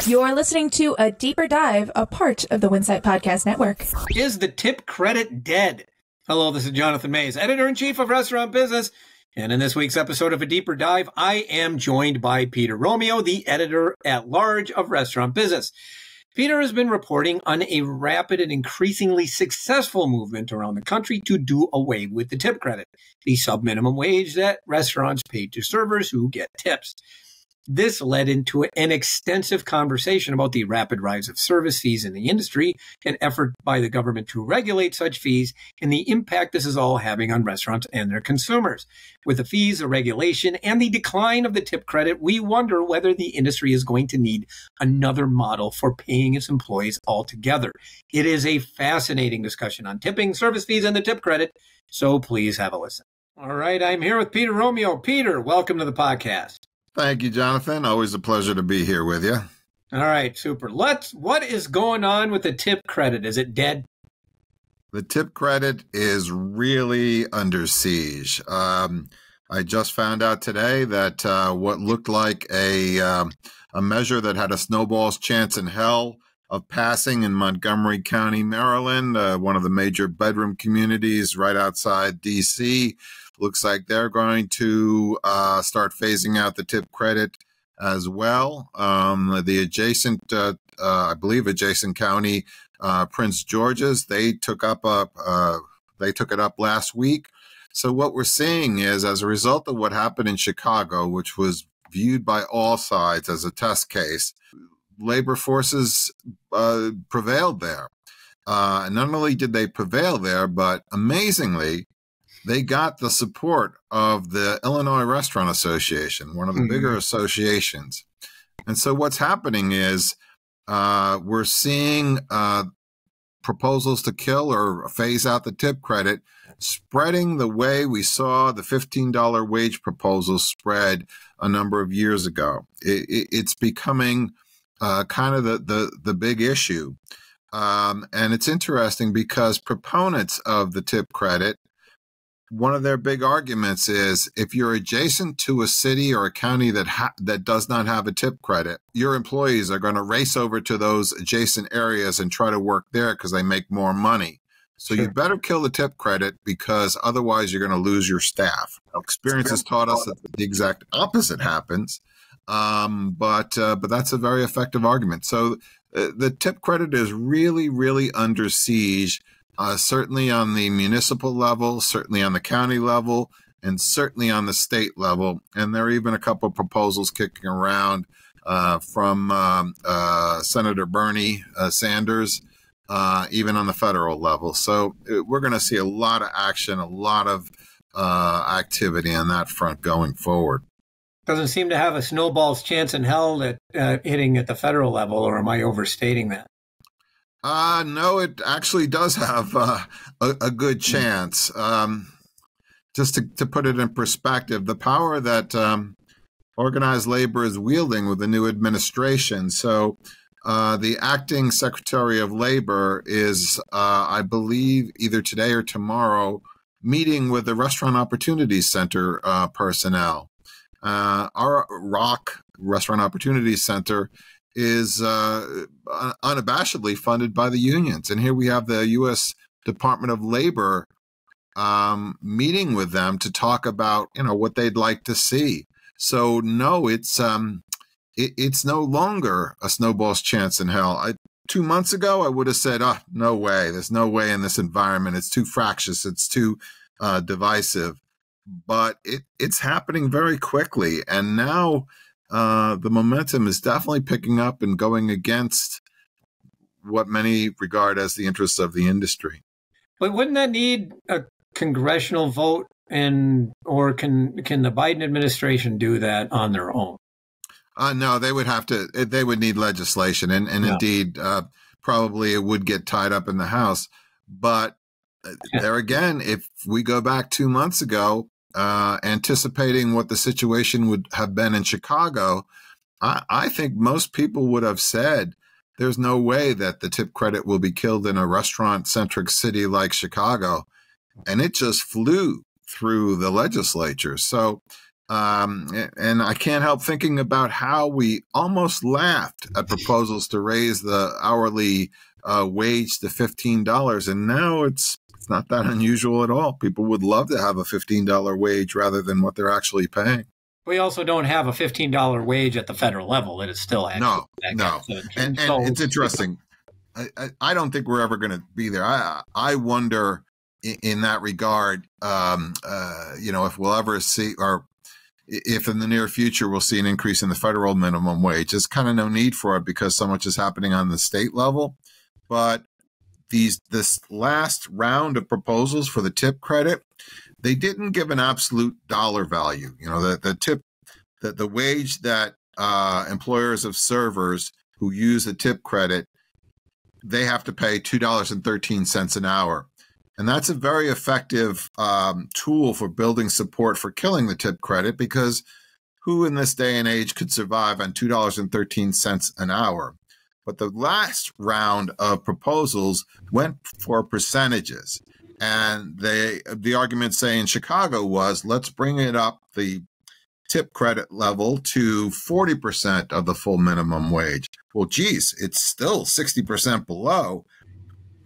You're listening to A Deeper Dive, a part of the Winsight Podcast Network. Is the tip credit dead? Hello, this is Jonathan Mays, Editor-in-Chief of Restaurant Business. And in this week's episode of A Deeper Dive, I am joined by Peter Romeo, the Editor-at-Large of Restaurant Business. Peter has been reporting on a rapid and increasingly successful movement around the country to do away with the tip credit, the sub-minimum wage that restaurants pay to servers who get tips. This led into an extensive conversation about the rapid rise of service fees in the industry, an effort by the government to regulate such fees, and the impact this is all having on restaurants and their consumers. With the fees, the regulation, and the decline of the tip credit, we wonder whether the industry is going to need another model for paying its employees altogether. It is a fascinating discussion on tipping, service fees, and the tip credit, so please have a listen. All right, I'm here with Peter Romeo. Peter, welcome to the podcast. Thank you, Jonathan. Always a pleasure to be here with you. All right, super. What is going on with the tip credit? Is it dead? The tip credit is really under siege. I just found out today that what looked like a measure that had a snowball's chance in hell of passing in Montgomery County, Maryland, one of the major bedroom communities right outside D.C., looks like they're going to start phasing out the tip credit as well. The adjacent, I believe, adjacent county, Prince George's, they took it up last week. So what we're seeing is, as a result of what happened in Chicago, which was viewed by all sides as a test case, labor forces prevailed there. Not only did they prevail there, but amazingly, they got the support of the Illinois Restaurant Association, one of the bigger associations. And so what's happening is we're seeing proposals to kill or phase out the tip credit spreading the way we saw the $15 wage proposals spread a number of years ago. It's becoming kind of the big issue. And it's interesting because proponents of the tip credit, one of their big arguments is if you're adjacent to a city or a county that does not have a tip credit, your employees are going to race over to those adjacent areas and try to work there because they make more money. So you better kill the tip credit because otherwise you're going to lose your staff. Experience has taught us that the exact opposite happens, but that's a very effective argument. So the tip credit is really, really under siege. Certainly on the municipal level, certainly on the county level, and certainly on the state level. And there are even a couple of proposals kicking around from Senator Bernie Sanders, even on the federal level. So we're going to see a lot of action, a lot of activity on that front going forward. Doesn't seem to have a snowball's chance in hell at hitting at the federal level, or am I overstating that? No, it actually does have a good chance. Just to put it in perspective, the power that organized labor is wielding with the new administration. So the acting Secretary of Labor is, I believe, either today or tomorrow, meeting with the Restaurant Opportunities Center personnel. Our ROC, Restaurant Opportunities Center, is unabashedly funded by the unions. And here we have the U.S. Department of Labor meeting with them to talk about, what they'd like to see. So no, it's no longer a snowball's chance in hell. 2 months ago, I would have said, no way. There's no way in this environment. It's too fractious. It's too divisive. But it's happening very quickly. And now the momentum is definitely picking up and going against what many regard as the interests of the industry. But wouldn't that need a congressional vote, or can the Biden administration do that on their own? No, they would have to. They would need legislation, and indeed, probably it would get tied up in the House. But there again, if we go back 2 months ago, anticipating what the situation would have been in Chicago, I think most people would have said there's no way that the tip credit will be killed in a restaurant-centric city like Chicago. And it just flew through the legislature. So And I can't help thinking about how we almost laughed at proposals to raise the hourly wage to $15. And now it's not that unusual at all. People would love to have a $15 wage rather than what they're actually paying. We also don't have a $15 wage at the federal level. It is still actually no. And it's interesting. I don't think we're ever going to be there. I wonder in that regard, if we'll ever see, or if in the near future we'll see an increase in the federal minimum wage. There's kind of no need for it because so much is happening on the state level. But this last round of proposals for the tip credit, they didn't give an absolute dollar value. The wage that employers of servers who use the tip credit, they have to pay $2.13 an hour. And that's a very effective tool for building support for killing the tip credit, because who in this day and age could survive on $2.13 an hour? But the last round of proposals went for percentages. And the argument, say, in Chicago was, let's bring it up the tip credit level to 40% of the full minimum wage. Well, geez, it's still 60% below.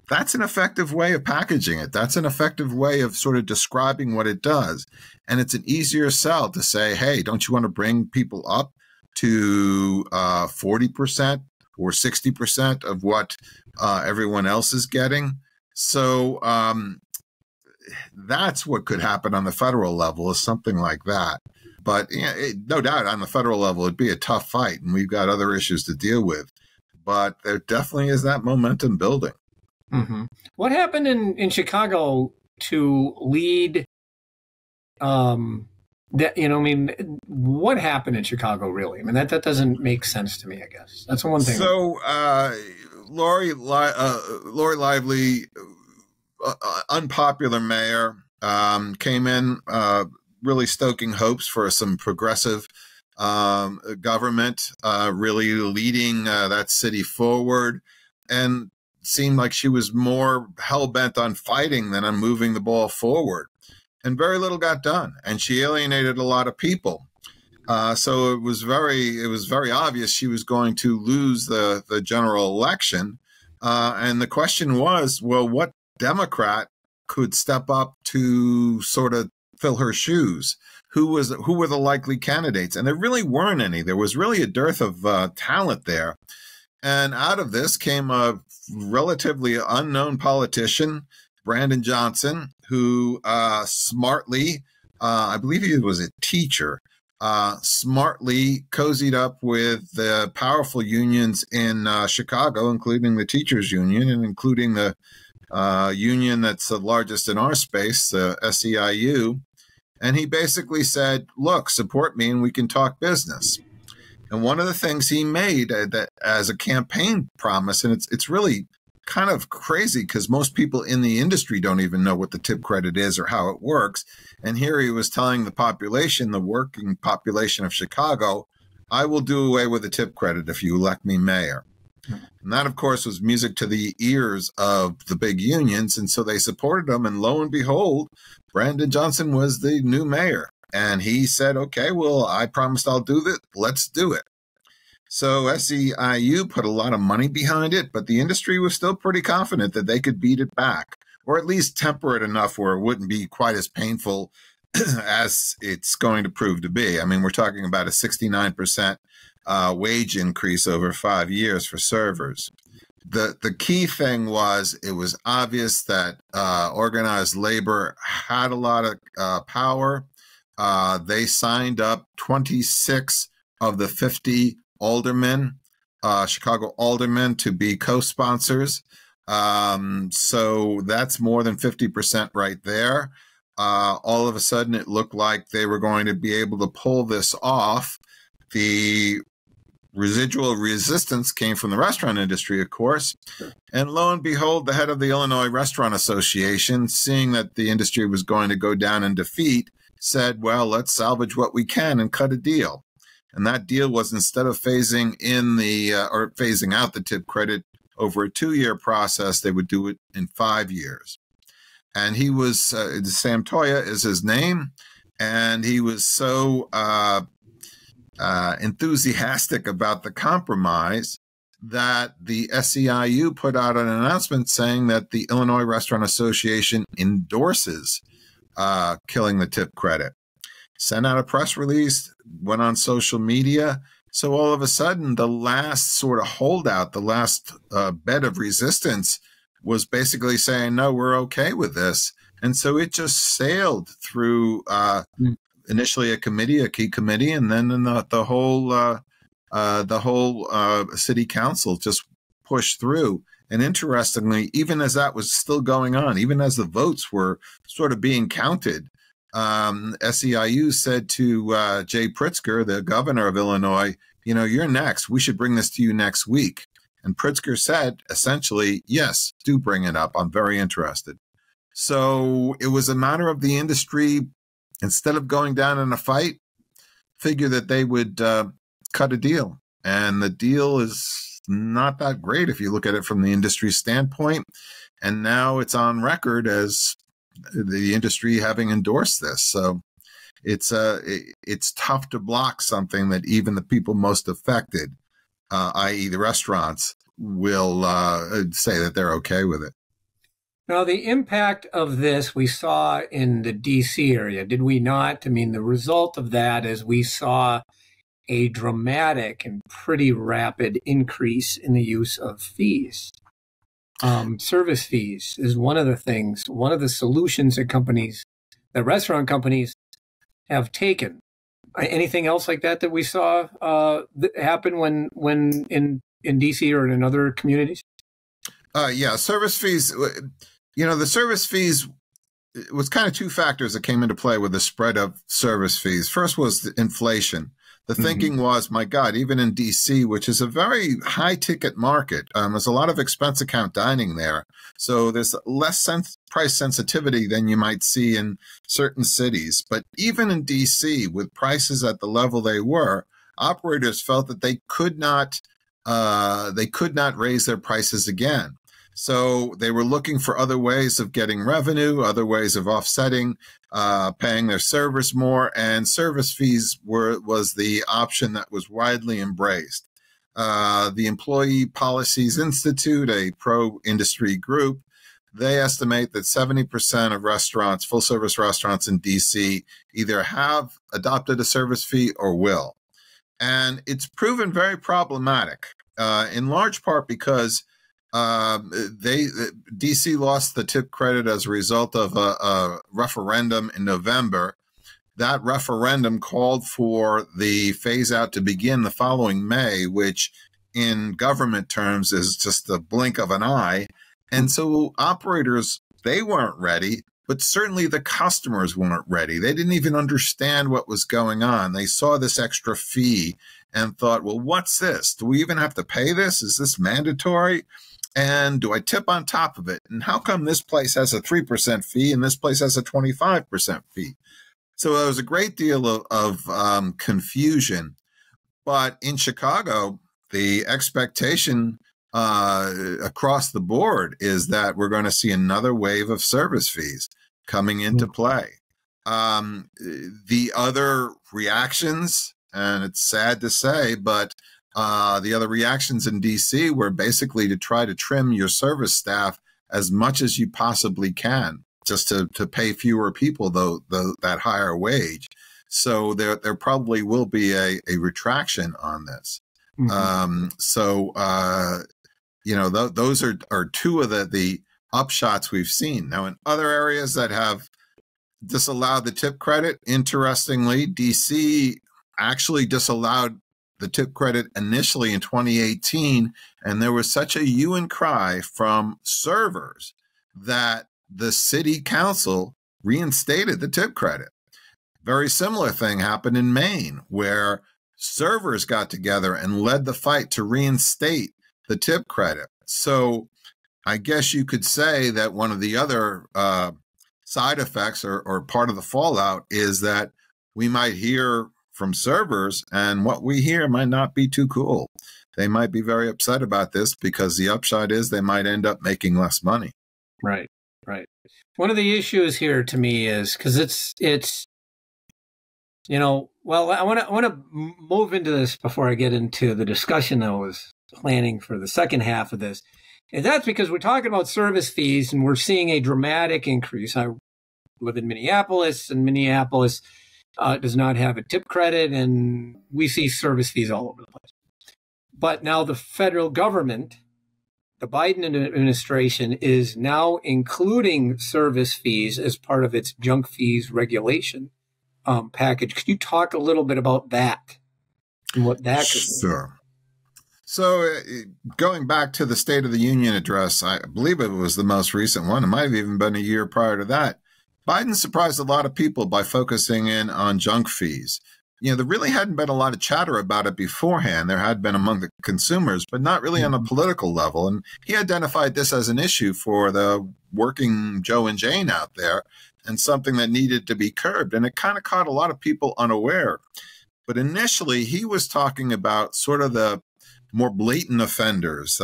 That's an effective way of packaging it. That's an effective way of sort of describing what it does. And it's an easier sell to say, hey, don't you want to bring people up to 40% or 60% of what everyone else is getting? So that's what could happen on the federal level, is something like that. But no doubt on the federal level, it'd be a tough fight, and we've got other issues to deal with. But there definitely is that momentum building. Mm-hmm. What happened in Chicago to lead? What happened in Chicago really? I mean, that doesn't make sense to me. I guess that's one thing. So Lori Lively, unpopular mayor, came in really stoking hopes for some progressive government, really leading that city forward, and seemed like she was more hell-bent on fighting than on moving the ball forward. And very little got done, and she alienated a lot of people. So it was very obvious she was going to lose the general election. And the question was, well, what Democrat could step up to sort of fill her shoes? Who were the likely candidates? And there really weren't any. There was really a dearth of talent there. And out of this came a relatively unknown politician, Brandon Johnson, who smartly, I believe he was a teacher, smartly cozied up with the powerful unions in Chicago, including the teachers union and including the union that's the largest in our space, the SEIU. And he basically said, look, support me and we can talk business. And one of the things he made that as a campaign promise, and it's really kind of crazy because most people in the industry don't even know what the tip credit is or how it works. And here he was telling the population, the working population of Chicago, I will do away with the tip credit if you elect me mayor. And that, of course, was music to the ears of the big unions. And so they supported him. And lo and behold, Brandon Johnson was the new mayor. And he said, okay, well, I promised I'll do this. Let's do it. So SEIU put a lot of money behind it, but the industry was still pretty confident that they could beat it back, or at least temper it enough where it wouldn't be quite as painful as it's going to prove to be. I mean, we're talking about a 69% wage increase over 5 years for servers. The key thing was it was obvious that organized labor had a lot of power. They signed up 26 of the 50 aldermen, Chicago aldermen, to be co-sponsors. So that's more than 50% right there. All of a sudden, it looked like they were going to be able to pull this off. The residual resistance came from the restaurant industry, of course. And lo and behold, the head of the Illinois Restaurant Association, seeing that the industry was going to go down in defeat, said, well, let's salvage what we can and cut a deal. And that deal was, instead of phasing out the tip credit over a 2-year process, they would do it in 5 years. And he was, Sam Toya is his name. And he was so enthusiastic about the compromise that the SEIU put out an announcement saying that the Illinois Restaurant Association endorses killing the tip credit. Sent out a press release, went on social media. So all of a sudden, the last sort of holdout, the last bed of resistance was basically saying, no, we're okay with this. And so it just sailed through initially a key committee, and then the whole city council just pushed through. And interestingly, even as that was still going on, even as the votes were sort of being counted, SEIU said to Jay Pritzker, the governor of Illinois, you're next. We should bring this to you next week. And Pritzker said, essentially, yes, do bring it up. I'm very interested. So it was a matter of the industry, instead of going down in a fight, figure that they would cut a deal. And the deal is not that great if you look at it from the industry standpoint. And now it's on record as the industry having endorsed this. So it's tough to block something that even the people most affected, i.e. the restaurants, will say that they're okay with it. Now, the impact of this we saw in the D.C. area, did we not? I mean, the result of that is we saw a dramatic and pretty rapid increase in the use of fees. Service fees is one of the solutions that restaurant companies have taken. Anything else like that we saw happen when in D.C. or in other communities? Yeah, service fees. The service fees, it was kind of two factors that came into play with the spread of service fees. First was the inflation. The thinking was, my God, even in D.C., which is a very high-ticket market, there's a lot of expense account dining there. So there's less price sensitivity than you might see in certain cities. But even in D.C., with prices at the level they were, operators felt that they could not raise their prices again. So they were looking for other ways of getting revenue, other ways of offsetting, paying their servers more, and service fees was the option that was widely embraced. The Employee Policies Institute, a pro-industry group, they estimate that 70% of restaurants, full-service restaurants in D.C., either have adopted a service fee or will. And it's proven very problematic, in large part because DC lost the tip credit as a result of a referendum in November. That referendum called for the phase out to begin the following May, which in government terms is just the blink of an eye. And so operators, they weren't ready, but certainly the customers weren't ready. They didn't even understand what was going on. They saw this extra fee and thought, well, what's this? Do we even have to pay this? Is this mandatory? And do I tip on top of it? And how come this place has a 3% fee and this place has a 25% fee? So there was a great deal of confusion. But in Chicago, the expectation across the board is that we're going to see another wave of service fees coming into play. The other reactions, and it's sad to say, but the other reactions in D.C. were basically to try to trim your service staff as much as you possibly can, just to pay fewer people that higher wage. So there probably will be a retraction on this. Those are two of the upshots we've seen. Now, in other areas that have disallowed the tip credit, interestingly, D.C. actually disallowed the tip credit initially in 2018, and there was such a hue and cry from servers that the city council reinstated the tip credit. Very similar thing happened in Maine, where servers got together and led the fight to reinstate the tip credit. So I guess you could say that one of the other side effects or part of the fallout is that we might hear from servers, and what we hear might not be too cool. They might be very upset about this because the upshot is they might end up making less money. Right. One of the issues here to me is because it's Well, I want to move into this before I get into the discussion I was planning for the second half of this. And that's because we're talking about service fees and we're seeing a dramatic increase. I live in Minneapolis, and Minneapolis does not have a tip credit, and we see service fees all over the place. But now the federal government, the Biden administration, is now including service fees as part of its junk fees regulation package. Could you talk a little bit about that and what that could mean? Sure. So going back to the State of the Union address, I believe it was the most recent one. It might have even been a year prior to that. Biden surprised a lot of people by focusing in on junk fees. There really hadn't been a lot of chatter about it beforehand. There had been among the consumers, but not really on a political level. And he identified this as an issue for the working Joe and Jane out there and something that needed to be curbed. And it kind of caught a lot of people unaware. But initially, he was talking about sort of the more blatant offenders,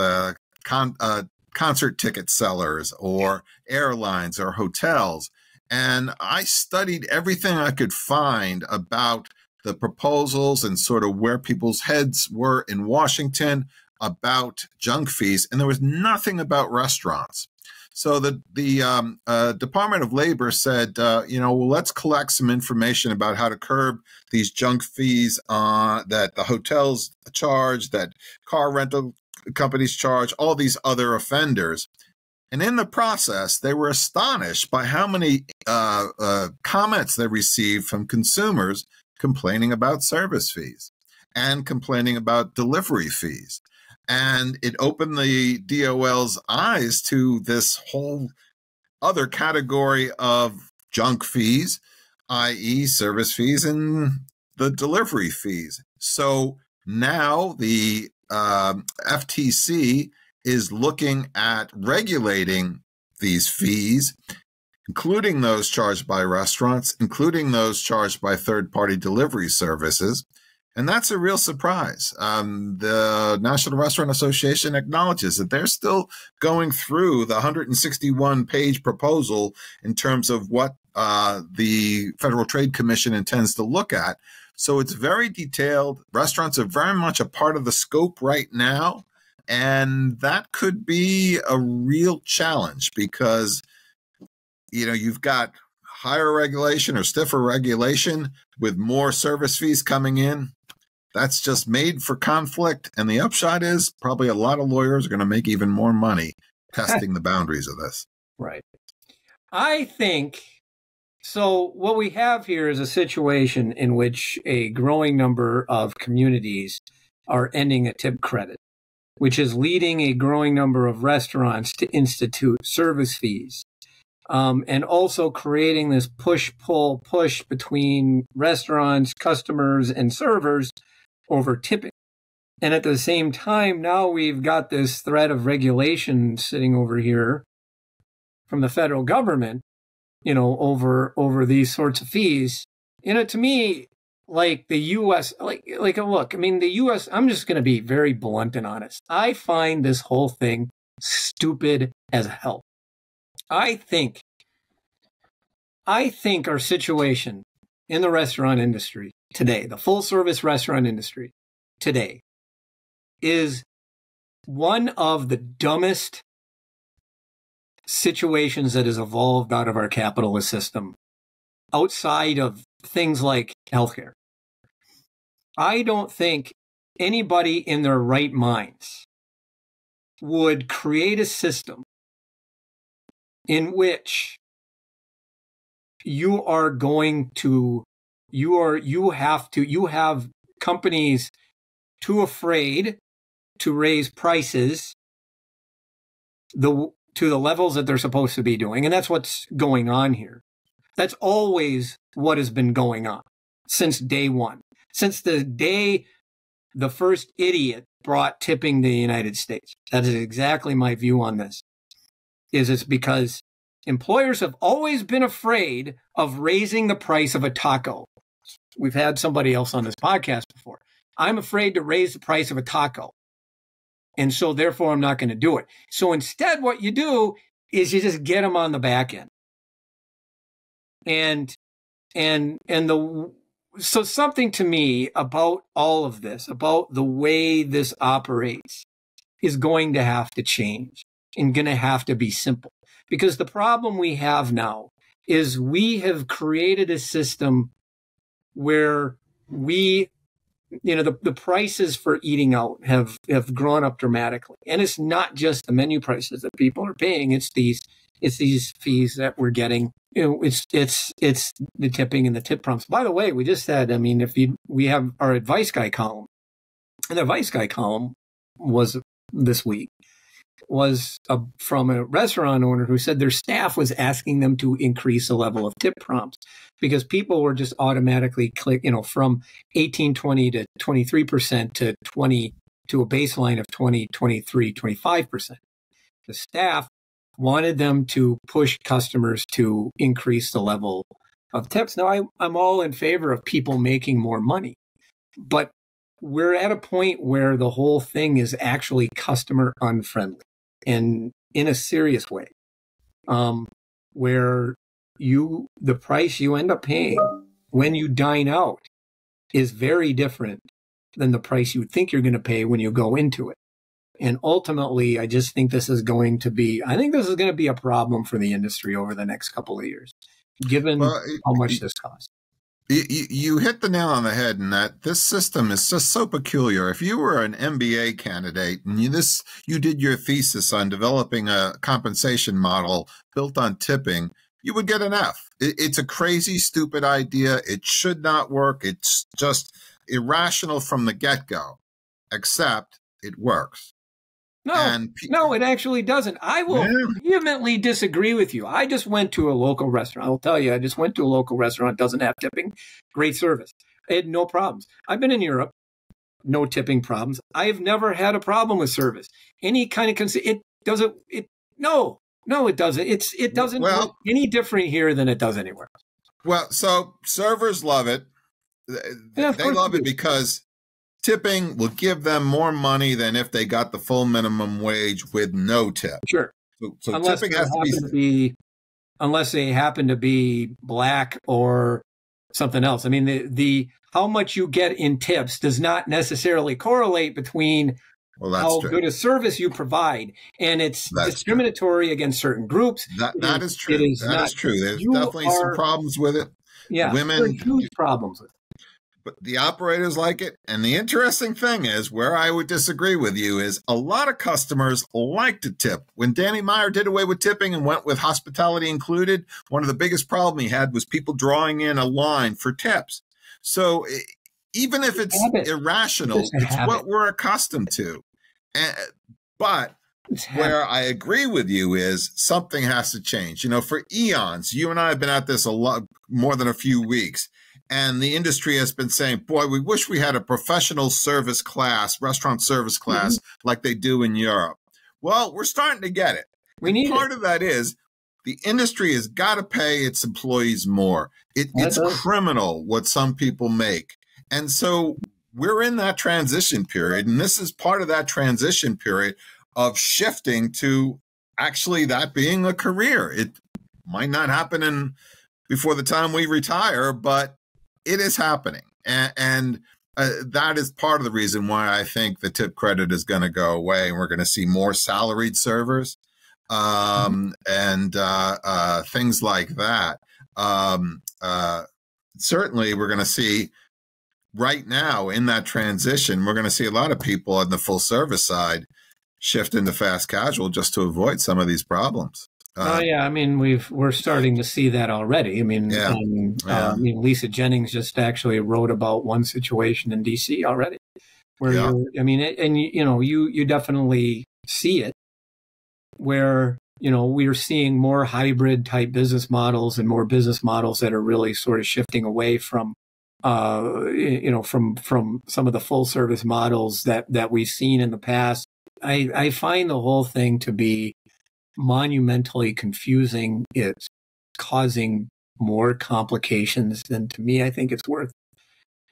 concert ticket sellers or airlines or hotels. And I studied everything I could find about the proposals and sort of where people's heads were in Washington about junk fees. And there was nothing about restaurants. So the Department of Labor said, well, let's collect some information about how to curb these junk fees that the hotels charge, that car rental companies charge, all these other offenders. And in the process, they were astonished by how many comments they received from consumers complaining about service fees and complaining about delivery fees. And it opened the DOL's eyes to this whole other category of junk fees, i.e. service fees and the delivery fees. So now the FTC is looking at regulating these fees, including those charged by restaurants, including those charged by third-party delivery services. And that's a real surprise. The National Restaurant Association acknowledges that they're still going through the 161-page proposal in terms of what the Federal Trade Commission intends to look at. So it's very detailed. Restaurants are very much a part of the scope right now. And that could be a real challenge because, you've got higher regulation or stiffer regulation with more service fees coming in. That's just made for conflict. And the upshot is probably a lot of lawyers are going to make even more money testing the boundaries of this. Right. I think, so what we have here is a situation in which a growing number of communities are ending a tip credit, which is leading a growing number of restaurants to institute service fees. And also creating this push between restaurants, customers, and servers over tipping. And at the same time, now we've got this threat of regulation sitting over here from the federal government, over these sorts of fees. To me, like the U.S., look, the U.S., I'm just going to be very blunt and honest. I find this whole thing stupid as hell. I think our situation in the restaurant industry today, the full service restaurant industry today, is one of the dumbest situations that has evolved out of our capitalist system outside of things like healthcare. I don't think anybody in their right minds would create a system in which you have companies too afraid to raise prices to the levels that they're supposed to be doing. And that's what's going on here. That's always what has been going on since day one. Since the day the first idiot brought tipping to the United States. That is exactly my view on this. It's because employers have always been afraid of raising the price of a taco. We've had somebody else on this podcast before. I'm afraid to raise the price of a taco. And so therefore I'm not going to do it. So instead what you do is you just get them on the back end. And so something to me about all of this, about the way this operates, is going to have to change and going to have to be simple. Because the problem we have now is we have created a system where the prices for eating out have gone up dramatically. And it's not just the menu prices that people are paying. It's these fees that we're getting. It's the tipping and the tip prompts. By the way, we just said, we have our advice guy column, and the advice guy column this week was from a restaurant owner who said their staff was asking them to increase the level of tip prompts because people were just automatically from 18, 20 to 23% to 20 to a baseline of 20, 23, 25%. The staff wanted them to push customers to increase the level of tips. Now, I'm all in favor of people making more money, but we're at a point where the whole thing is actually customer unfriendly and in a serious way, where the price you end up paying when you dine out is very different than the price you think you're going to pay when you go into it. And ultimately, I just think this is going to be a problem for the industry over the next couple of years, given how much this costs. You hit the nail on the head in that this system is just so peculiar. If you were an MBA candidate and you did your thesis on developing a compensation model built on tipping, you would get an F. It's a crazy, stupid idea. It should not work. It's just irrational from the get-go, except it works. No, it actually doesn't. I will vehemently disagree with you. I just went to a local restaurant. I'll tell you, I just went to a local restaurant, doesn't have tipping, great service. I had no problems. I've been in Europe, no tipping problems. I've never had a problem with service. Any kind of it doesn't. No, it doesn't. It doesn't look any different here than it does anywhere. Well, so servers love it. They love it because tipping will give them more money than if they got the full minimum wage with no tip. Sure. So tipping has to be unless they happen to be black or something else. I mean, the how much you get in tips does not necessarily correlate between how good a service you provide, and it's discriminatory against certain groups. That is true. That is true. There's definitely some problems with it. Yeah, women huge problems with it. But the operators like it. And the interesting thing is, where I would disagree with you, is a lot of customers like to tip. When Danny Meyer did away with tipping and went with hospitality included, one of the biggest problems he had was people drawing in a line for tips. So even if it's irrational, it's what we're accustomed to. But where I agree with you is something has to change. For eons, you and I have been at this a lot more than a few weeks. And the industry has been saying, boy, we wish we had a professional service class, restaurant service class, like they do in Europe. Well, we're starting to get it. Part of that is the industry has got to pay its employees more. It's criminal what some people make. And so we're in that transition period. And this is part of that transition period of shifting to actually that being a career. It might not happen before the time we retire, but it is happening. And that is part of the reason why I think the tip credit is going to go away. And we're going to see more salaried servers and things like that. Certainly, we're going to see right now in that transition, we're going to see a lot of people on the full service side shift into fast casual just to avoid some of these problems. I mean, we're starting to see that already. I mean, Lisa Jennings just actually wrote about one situation in DC already, where you definitely see it, where we are seeing more hybrid type business models and more business models that are really sort of shifting away from from some of the full service models that we've seen in the past. I find the whole thing to be monumentally confusing. It's causing more complications than, to me, I think it's worth.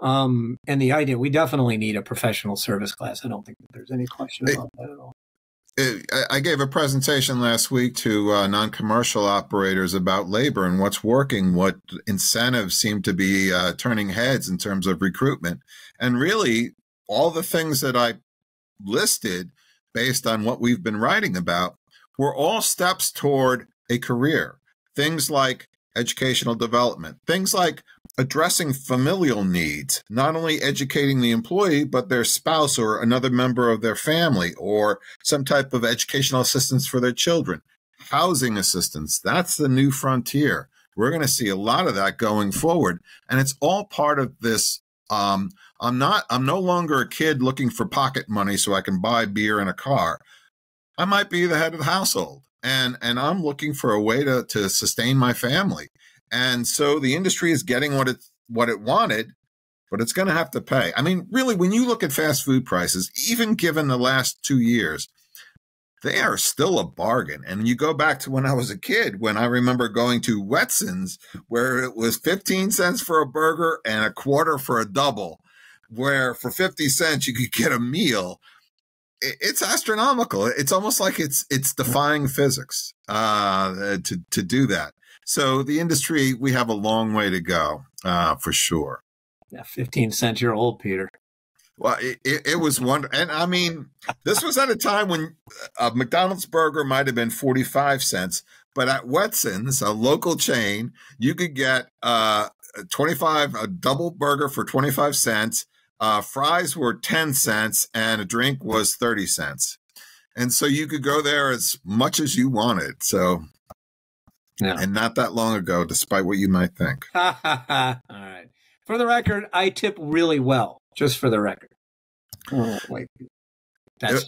And the idea, we definitely need a professional service class. I don't think that there's any question about that at all. I gave a presentation last week to non-commercial operators about labor and what's working, what incentives seem to be turning heads in terms of recruitment. And really, all the things that I listed based on what we've been writing about were all steps toward a career. Things like educational development, things like addressing familial needs, not only educating the employee, but their spouse or another member of their family, or some type of educational assistance for their children, housing assistance. That's the new frontier. We're going to see a lot of that going forward. And it's all part of this. I'm no longer a kid looking for pocket money so I can buy beer and a car. I might be the head of the household, and I'm looking for a way to sustain my family. And so the industry is getting what it wanted, but it's going to have to pay. I mean, really, when you look at fast food prices, even given the last 2 years, they are still a bargain. And you go back to when I was a kid, when I remember going to Wetson's, where it was 15 cents for a burger and a quarter for a double, where for 50 cents you could get a meal. It's astronomical. It's almost like it's defying physics to do that. So the industry, we have a long way to go for sure. Yeah, 15 cents, you're old, Peter. Well, it was wonderful. And I mean, this was at a time when a McDonald's burger might have been 45 cents, but at Wetson's, a local chain, you could get a double burger for 25 cents. Fries were 10 cents and a drink was 30 cents. And so you could go there as much as you wanted. So, yeah. And not that long ago, despite what you might think. All right. For the record, I tip really well, just for the record. Oh, wait. That's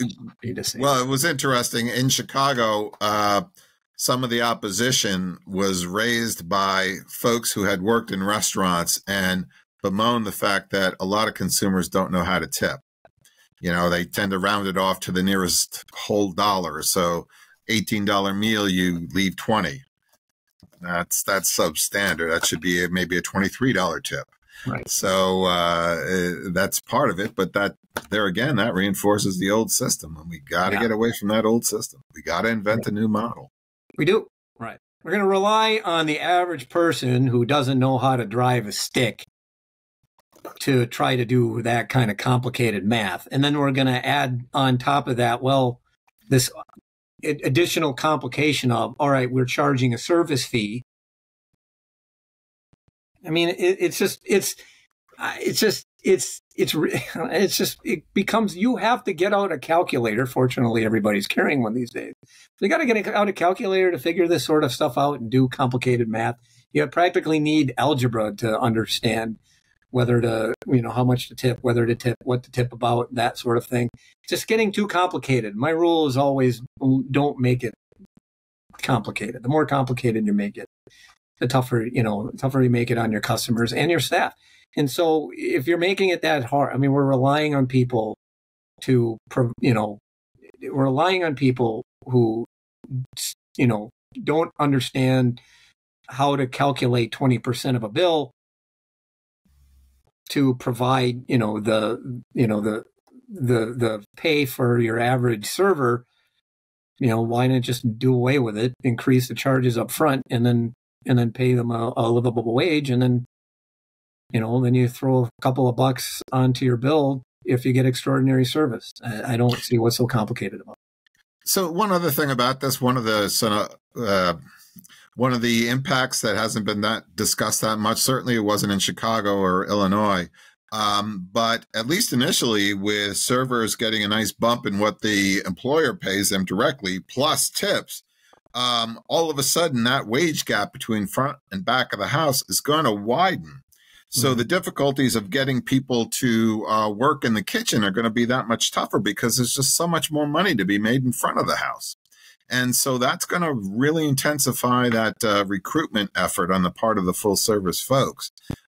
well, it was interesting. In Chicago, some of the opposition was raised by folks who had worked in restaurants and bemoan the fact that a lot of consumers don't know how to tip. You know, they tend to round it off to the nearest whole dollar. So $18 meal, you leave 20. That's substandard. That should be maybe a $23 tip. Right. So that's part of it. But that there again, that reinforces the old system. And we got to get away from that old system. We got to invent a new model. We do. Right. We're going to rely on the average person who doesn't know how to drive a stick to try to do that kind of complicated math. And then we're going to add on top of that, well, this additional complication of, all right, we're charging a service fee. I mean, it becomes, you have to get out a calculator. Fortunately, everybody's carrying one these days. So you got to get out a calculator to figure this sort of stuff out and do complicated math. You practically need algebra to understand whether to, how much to tip, whether to tip, what to tip about, that sort of thing. It's just getting too complicated. My rule is always don't make it complicated. The more complicated you make it, the tougher you make it on your customers and your staff. And so if you're making it that hard, I mean, we're relying on people who, don't understand how to calculate 20% of a bill to provide, the pay for your average server. Why not just do away with it, increase the charges up front, and then pay them a livable wage, and then you throw a couple of bucks onto your bill if you get extraordinary service. I don't see what's so complicated about it. So one other thing about this, one of the impacts that hasn't been discussed that much, certainly it wasn't in Chicago or Illinois, but at least initially with servers getting a nice bump in what the employer pays them directly, plus tips, all of a sudden that wage gap between front and back of the house is going to widen. So the difficulties of getting people to work in the kitchen are going to be that much tougher because there's just so much more money to be made in front of the house. And so that's going to really intensify that recruitment effort on the part of the full service folks.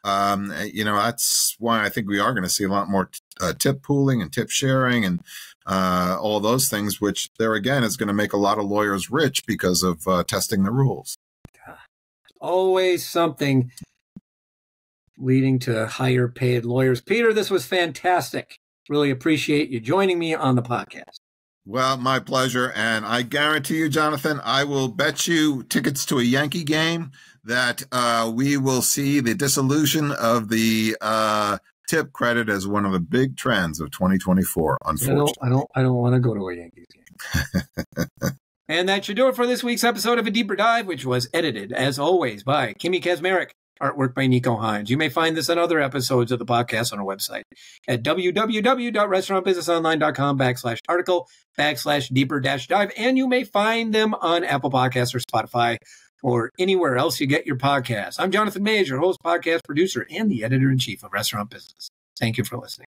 That's why I think we are going to see a lot more tip pooling and tip sharing and all those things, which there again is going to make a lot of lawyers rich because of testing the rules. Always something leading to higher paid lawyers. Peter, this was fantastic. Really appreciate you joining me on the podcast. Well, my pleasure. And I guarantee you, Jonathan, I will bet you tickets to a Yankee game that we will see the dissolution of the tip credit as one of the big trends of 2024, unfortunately. I don't want to go to a Yankees game. And that should do it for this week's episode of A Deeper Dive, which was edited, as always, by Kimmy Kazmarek, artwork by Nico Hines. You may find this and other episodes of the podcast on our website at www.restaurantbusinessonline.com/article/deeper-dive. And you may find them on Apple Podcasts or Spotify or anywhere else you get your podcasts. I'm Jonathan Mays, your host, podcast producer, and the editor-in-chief of Restaurant Business. Thank you for listening.